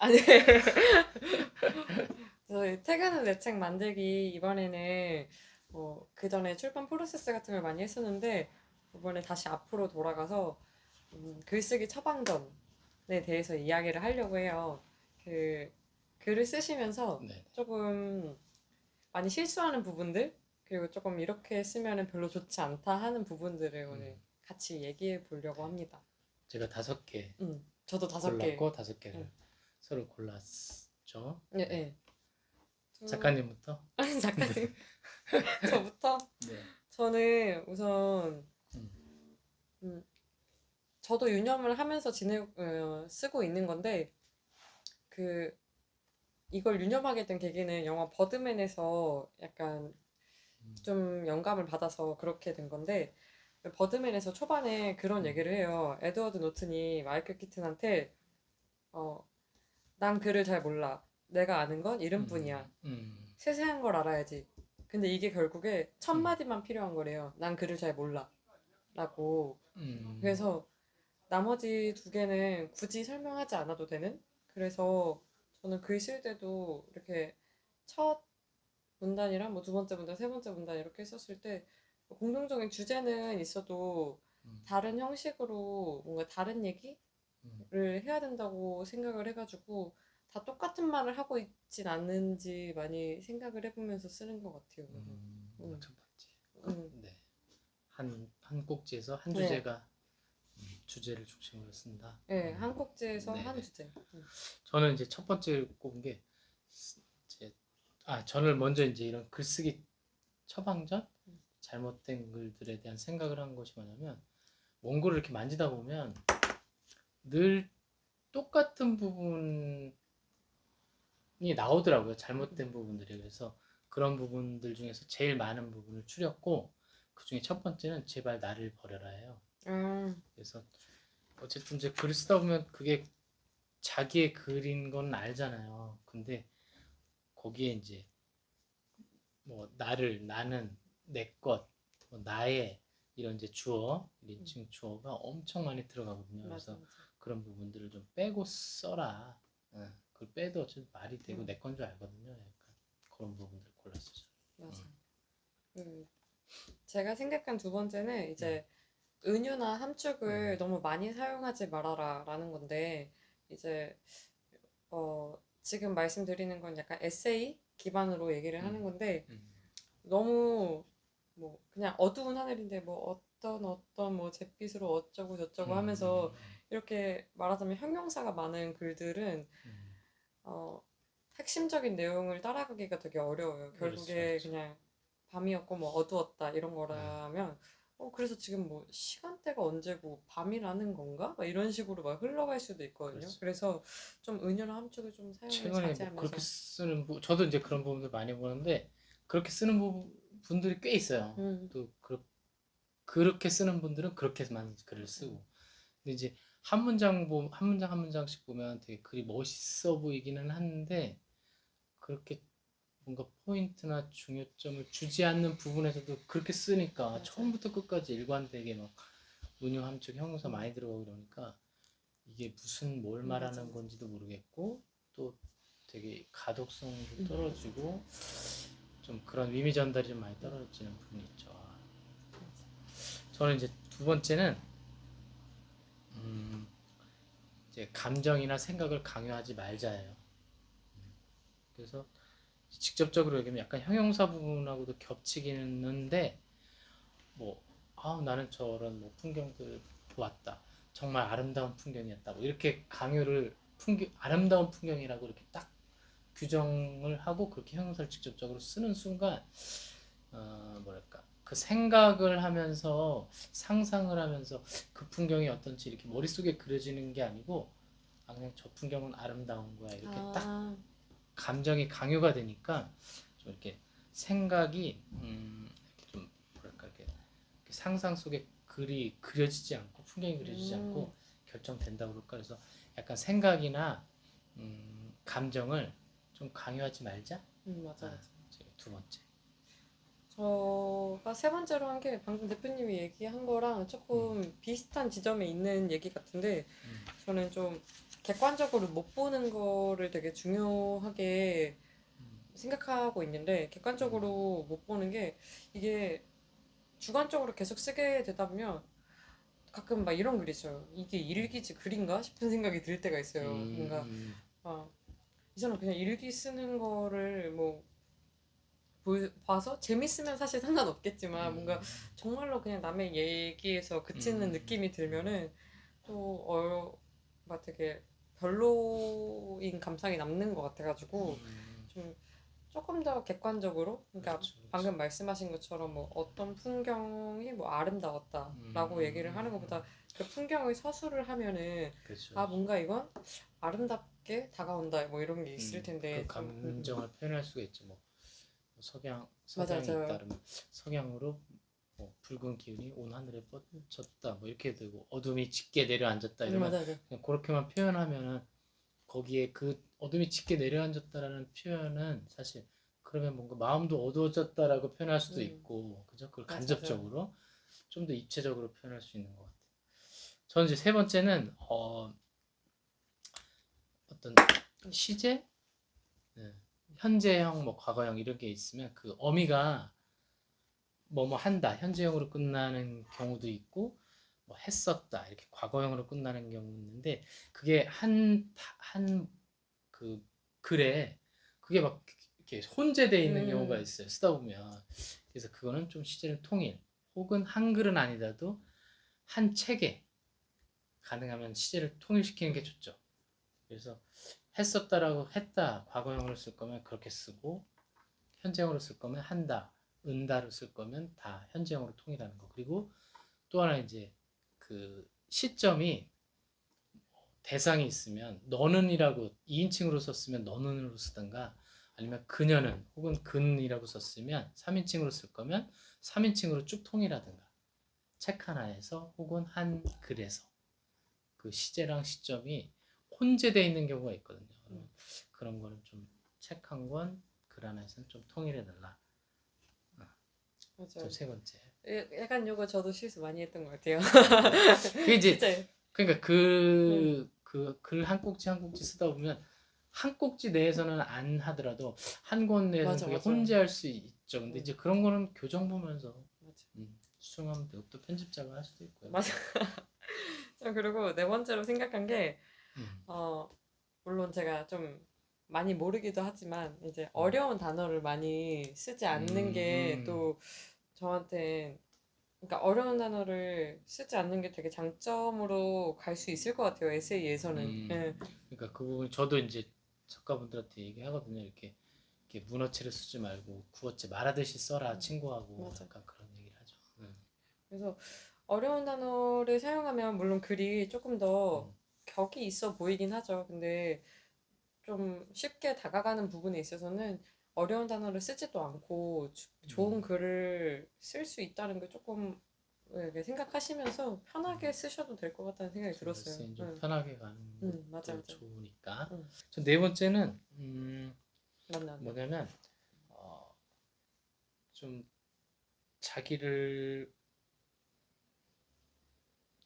아니 저희 퇴근 후 내 책 만들기 이번에는 그 전에 출판 프로세스 같은 걸 많이 했었는데 이번에 다시 앞으로 돌아가서 글쓰기 처방전에 대해서 이야기를 하려고 해요. 그 글을 쓰시면서 네. 조금 많이 실수하는 부분들 그리고 조금 이렇게 쓰면은 별로 좋지 않다 하는 부분들을 오늘 같이 얘기해 보려고 합니다. 제가 5개 저도 5개. 골랐고 5개를 응. 서로 골랐죠. 예, 예. 작가님부터. 작가님. 저부터? 네. 저는 우선 음. 저도 유념을 하면서 쓰고 있는 건데 이걸 유념하게 된 계기는 영화 버드맨에서 약간 좀 영감을 받아서 그렇게 된 건데 버드맨에서 초반에 그런 얘기를 해요. 에드워드 노튼이 마이클 키튼한테 난 글을 잘 몰라. 내가 아는 건 이름뿐이야. 세세한 걸 알아야지. 근데 이게 결국에 첫 마디만 필요한 거래요. 난 글을 잘 몰라. 라고. 그래서 나머지 2개는 굳이 설명하지 않아도 되는? 그래서 저는 글 쓸 때도 이렇게 첫 문단이랑 뭐 2번째 문단, 3번째 문단 이렇게 썼을 때 공통적인 주제는 있어도 다른 형식으로 뭔가 다른 얘기를 해야 된다고 생각을 해가지고 다 똑같은 말을 하고 있진 않는지 많이 생각을 해보면서 쓰는 것 같아요. 첫 번째. 네. 한 꼭지에서 한 네. 주제가 주제를 중심으로 쓴다. 네, 한 꼭지에서 네네. 한 주제. 저는 이제 첫 번째 꼽은 게 저는 먼저 이제 이런 글쓰기 처방전 잘못된 글들에 대한 생각을 한 것이 뭐냐면 원고를 이렇게 만지다 보면 늘 똑같은 부분이 나오더라고요. 잘못된 부분들이. 그래서 그런 부분들 중에서 제일 많은 부분을 추렸고 그 중에 첫 번째는 제발 나를 버려라예요. 그래서 어쨌든 이제 글을 쓰다 보면 그게 자기의 글인 건 알잖아요. 근데 거기에 이제 뭐 나는, 내 것, 뭐 나의 이런 이제 주어, 1인칭 주어가 엄청 많이 들어가거든요. 그래서 맞아. 그런 부분들을 좀 빼고 써라. 그걸 빼도 어차피 말이 되고 내 건 줄 알거든요. 약간 그런 부분들을 골랐어요. 맞아. 제가 생각한 2번째는 이제 은유나 함축을 너무 많이 사용하지 말아라 라는 건데 이제 지금 말씀드리는 건 약간 에세이 기반으로 얘기를 하는 건데 너무 뭐 그냥 어두운 하늘인데 뭐 어떤 뭐 잿빛으로 어쩌고 저쩌고 하면서 이렇게 말하자면 형용사가 많은 글들은 핵심적인 내용을 따라가기가 되게 어려워요. 결국에 그냥 밤이었고 뭐 어두웠다 이런 거라면 그래서 지금 뭐 시간대가 언제고 밤이라는 건가? 막 이런 식으로 막 흘러갈 수도 있거든요. 그렇죠. 그래서 좀 은유나 함축을 좀 사용을 최근에 자제하면서 뭐 그렇게 쓰는 저도 이제 그런 부분들 많이 보는데 그렇게 쓰는 분들이 꽤 있어요. 또 그렇게 쓰는 분들은 그렇게만 글을 쓰고. 근데 이제 한 문장 한 문장씩 보면 되게 글이 멋있어 보이기는 하는데 그렇게 뭔가 포인트나 중요점을 주지 않는 부분에서도 그렇게 쓰니까 맞아요. 처음부터 끝까지 일관되게 막 은유, 함축, 형용사 많이 들어가고 그러니까 이게 무슨 뭘 말하는 건지도 모르겠고 또 되게 가독성도 떨어지고 좀 그런 의미 전달이 좀 많이 떨어지는 부분이 있죠. 저는 이제 2번째는 이제 감정이나 생각을 강요하지 말자예요. 그래서 직접적으로 얘기하면 약간 형용사 부분하고도 겹치기는데 뭐 나는 저런 뭐 풍경들 보았다. 정말 아름다운 풍경이었다. 뭐 이렇게 강요를 아름다운 풍경이라고 이렇게 딱 규정을 하고 그렇게 형용사를 직접적으로 쓰는 순간 뭐랄까 그 생각을 하면서 상상을 하면서 그 풍경이 어떤지 이렇게 머릿속에 그려지는 게 아니고 그냥 저 풍경은 아름다운 거야 이렇게 딱 감정이 강요가 되니까 좀 이렇게 생각이 이렇게 좀 뭐랄까 이렇게 상상 속에 글이 그려지지 않고 풍경이 그려지지 않고 결정된다고 그럴까. 그래서 약간 생각이나 감정을 좀 강요하지 말자. 맞아. 2번째. 저가 3번째로 한 게 방금 대표님이 얘기한 거랑 조금 비슷한 지점에 있는 얘기 같은데 저는 좀 객관적으로 못 보는 거를 되게 중요하게 생각하고 있는데 객관적으로 못 보는 게 이게 주관적으로 계속 쓰게 되다 보면 가끔 막 이런 글이 있어요. 이게 일기지 글인가 싶은 생각이 들 때가 있어요. 뭔가 아, 이 사람 그냥 일기 쓰는 거를 뭐 봐서 재밌으면 사실 상관없겠지만 뭔가 정말로 그냥 남의 얘기에서 그치는 느낌이 들면은 막 되게 별로인 감상이 남는 것 같아가지고 좀 조금 더 객관적으로 그러니까 그렇죠, 그렇죠. 방금 말씀하신 것처럼 뭐 어떤 풍경이 뭐 아름다웠다라고 얘기를 하는 것보다 그 풍경의 서술을 하면은 그렇죠. 아 뭔가 이건 아름답게 다가온다 뭐 이런 게 있을 텐데 그 감정을 표현할 수가 있죠. 뭐 석양이 맞아요. 잇따르면 석양으로 뭐 붉은 기운이 온 하늘에 뻗쳤다 뭐 이렇게 되고 어둠이 짙게 내려앉았다 이러면 맞아요. 그냥 그렇게만 표현하면은 거기에 그 어둠이 짙게 내려앉았다라는 표현은 사실 그러면 뭔가 마음도 어두워졌다라고 표현할 수도 있고 그죠? 그걸 맞아요. 간접적으로 좀 더 입체적으로 표현할 수 있는 것 같아요. 저는 이제 세 번째는 어떤 시제, 네. 현재형, 뭐 과거형 이런 게 있으면 그 어미가 뭐뭐 한다, 현재형으로 끝나는 경우도 있고 뭐 했었다 이렇게 과거형으로 끝나는 경우 있는데 그게 한 그 글에 그게 막 이렇게 혼재되어 있는 경우가 있어요. 쓰다 보면. 그래서 그거는 좀 시제는 통일 혹은 한글은 아니더라도 한 책에 가능하면 시제를 통일시키는 게 좋죠. 그래서 했었다라고 했다 과거형으로 쓸 거면 그렇게 쓰고 현재형으로 쓸 거면 한다 은다로 쓸 거면 다 현재형으로 통일하는 거. 그리고 또 하나 이제 그 시점이 대상이 있으면 너는이라고 2인칭으로 썼으면 너는으로 쓰든가 아니면 그녀는 혹은 근이라고 썼으면 3인칭으로 쓸 거면 3인칭으로 쭉 통일하든가 책 하나에서 혹은 한 글에서 그 시제랑 시점이 혼재되어 있는 경우가 있거든요. 그런 거는 좀 책 한 권, 글 하나에서는 좀 통일해달라. 맞아요. 세 번째. 약간 요거 저도 실수 많이 했던 것 같아요. 그게 이제 진짜. 그러니까 그 글 한 꼭지 한 꼭지 쓰다 보면 한 꼭지 내에서는 안 하더라도 한 권 내에서는 맞아, 그게 맞아. 혼재할 수 있죠. 근데 이제 그런 거는 교정 보면서 맞아. 수정하면 되고 또 편집자가 할 수도 있고요. 맞아. 저 그리고 네 번째로 생각한 게 물론 제가 좀 많이 모르기도 하지만 이제 어려운 단어를 많이 쓰지 않는 게 또 저한테 그러니까 어려운 단어를 쓰지 않는 게 되게 장점으로 갈 수 있을 것 같아요. 에세이에서는. 예. 그러니까 그 부분 저도 이제 작가분들한테 얘기하거든요. 이렇게 문어체를 쓰지 말고 구어체 말하듯이 써라 친구하고 맞아. 약간 그런 얘기를 하죠. 그래서 어려운 단어를 사용하면 물론 글이 조금 더 격이 있어 보이긴 하죠. 근데 좀 쉽게 다가가는 부분에 있어서는 어려운 단어를 쓰지도 않고 좋은 글을 쓸 수 있다는 게 조금 이렇게 생각하시면서 편하게 쓰셔도 될 것 같다는 생각이 들었어요. 좀 편하게 가는 맞아, 것도 맞아. 좋으니까. 응. 저 네 번째는 맞나. 뭐냐면 좀 자기를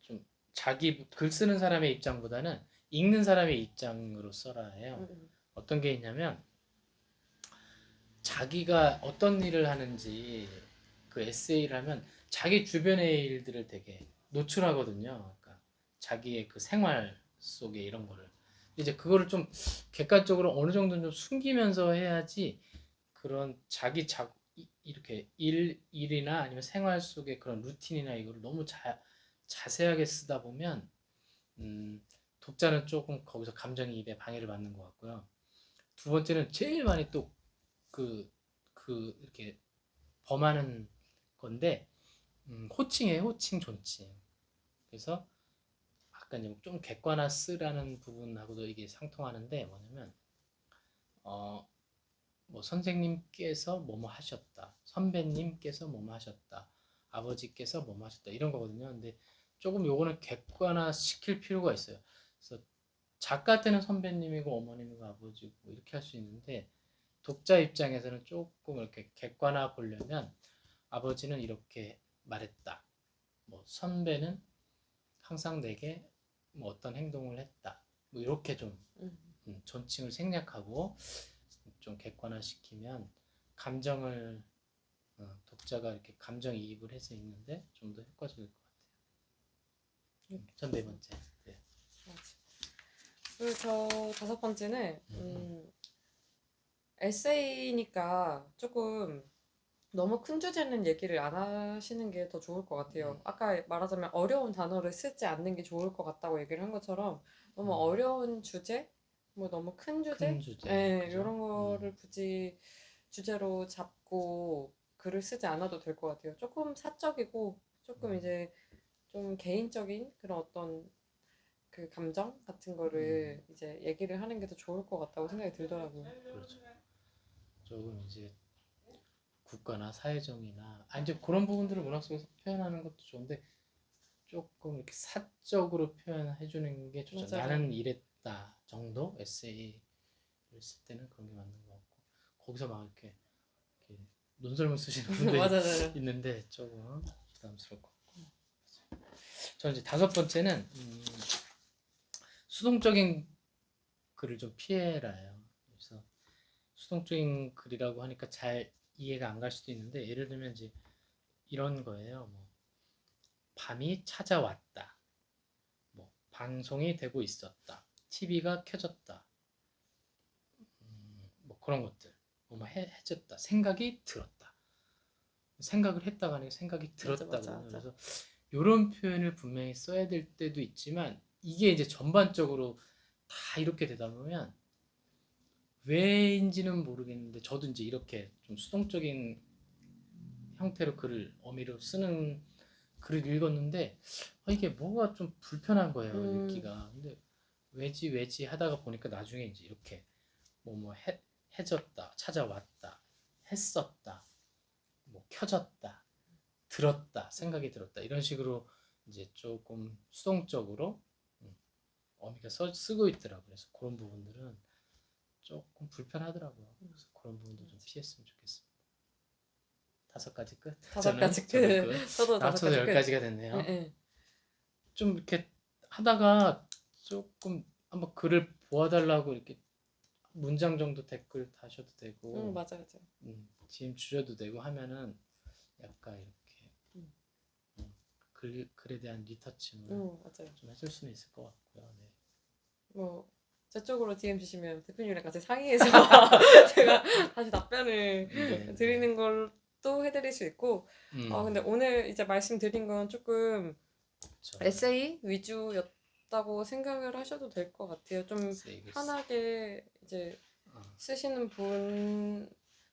좀 자기 글 쓰는 사람의 입장보다는 읽는 사람의 입장으로 써라 해요. 어떤 게 있냐면 자기가 어떤 일을 하는지 그 에세이를 하면 자기 주변의 일들을 되게 노출하거든요. 그러니까 자기의 그 생활 속에 이런 거를 이제 그거를 좀 객관적으로 어느 정도는 좀 숨기면서 해야지 그런 이렇게 일이나 아니면 생활 속의 그런 루틴이나 이거를 너무 자세하게 쓰다 보면 독자는 조금 거기서 감정이입에 방해를 받는 것 같고요. 두 번째는 제일 많이 또 이렇게 범하는 건데 호칭이에요. 호칭 존칭. 그래서 아까 이제 좀 객관화 쓰라는 부분하고도 이게 상통하는데 뭐냐면 뭐 선생님께서 뭐뭐 하셨다. 선배님께서 뭐뭐 하셨다. 아버지께서 뭐뭐 하셨다. 이런 거거든요. 근데 조금 요거는 객관화 시킬 필요가 있어요. 그래서 작가한테는 선배님이고 어머님이고 아버지고 이렇게 할 수 있는데 독자 입장에서는 조금 이렇게 객관화 보려면 아버지는 이렇게 말했다. 뭐 선배는 항상 내게 뭐 어떤 행동을 했다. 뭐 이렇게 좀 음. 존칭을 생략하고 좀 객관화시키면 감정을 독자가 이렇게 감정이입을 해서 읽는데 좀 더 효과적일 것 같아요. 전 네 번째. 네. 맞아. 그리고 저 다섯 번째는 에세이니까 조금 너무 큰 주제는 얘기를 안 하시는 게 더 좋을 것 같아요. 아까 말하자면 어려운 단어를 쓰지 않는 게 좋을 것 같다고 얘기를 한 것처럼 너무 어려운 주제, 뭐 너무 큰 주제, 큰 주제, 예, 그죠? 이런 거를 굳이 주제로 잡고 글을 쓰지 않아도 될 것 같아요. 조금 사적이고 조금 이제 좀 개인적인 그런 어떤 그 감정 같은 거를 이제 얘기를 하는 게 더 좋을 것 같다고 생각이 들더라고요. 그렇죠. 조금 이제 국가나 사회정의나 이제 그런 부분들을 문학 속에서 표현하는 것도 좋은데 조금 이렇게 사적으로 표현해 주는 게 좋죠. 맞아요. 나는 이랬다 정도 에세이를 쓸 때는 그런 게 맞는 것 같고 거기서 막 이렇게 논설문 쓰시는 분들이 맞아요. 있는데 조금 부담스러울 것 같고 저는 이제 다섯 번째는 수동적인 글을 좀 피해라요. 그래서 수동적인 글이라고 하니까 잘 이해가 안 갈 수도 있는데 예를 들면 이제 이런 거예요. 뭐 밤이 찾아왔다. 뭐 방송이 되고 있었다. TV가 켜졌다. 뭐 그런 것들. 뭐 해졌다. 생각이 들었다. 생각을 했다가 아니라 생각이 들었다고. 맞아. 그래서 이런 표현을 분명히 써야 될 때도 있지만 이게 이제 전반적으로 다 이렇게 되다 보면 왜인지는 모르겠는데 저도 이제 이렇게 좀 수동적인 형태로 글을 어미로 쓰는 글을 읽었는데 이게 뭐가 좀 불편한 거예요 읽기가. 근데 왜지 하다가 보니까 나중에 이제 이렇게 해졌다, 찾아왔다, 했었다, 뭐 켜졌다, 들었다, 생각이 들었다 이런 식으로 이제 조금 수동적으로 어미가 쓰고 있더라고요. 그래서 그런 부분들은 조금 불편하더라고요. 그래서 그런 부분도 좀 피했으면 좋겠습니다. 5가지 끝. 5가지 저는 끝. 저도 합쳐서 5가지 끝. 10가지가 됐네요. 네. 좀 이렇게 하다가 조금 한번 글을 보아달라고 이렇게 문장 정도 댓글 다셔도 되고, 맞아. 지금 줄여도 되고 하면은 약간 이렇게 글에 대한 리터칭을 맞아요. 좀 해줄 수는 있을 것 같고요. 네. 뭐 저쪽으로 DM 주시면 대표님이랑 같이 상의해서 제가 다시 답변을 드리는 걸도 해드릴 수 있고 근데 오늘 이제 말씀드린 건 조금 그렇죠. 에세이 위주였다고 생각을 하셔도 될 것 같아요. 좀 편하게 이제 쓰시는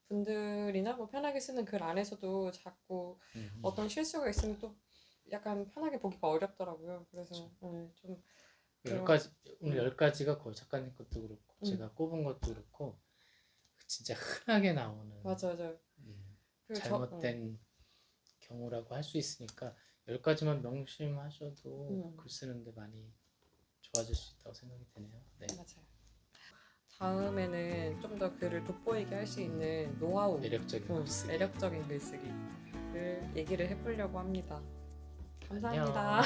분들이나 뭐 편하게 쓰는 글 안에서도 자꾸 어떤 실수가 있으면 또 약간 편하게 보기가 어렵더라고요. 그래서 좀 10가지, 오늘 10가지가 거의 작가님 것도 그렇고 제가 꼽은 것도 그렇고 진짜 흔하게 나오는 맞아. 잘못된 경우라고 할 수 있으니까 10가지만 명심하셔도 글 쓰는데 많이 좋아질 수 있다고 생각이 드네요. 네. 맞아요. 다음에는 좀 더 글을 돋보이게 할 수 있는 노하우, 매력적인 글쓰기를 얘기를 해보려고 합니다. 감사합니다.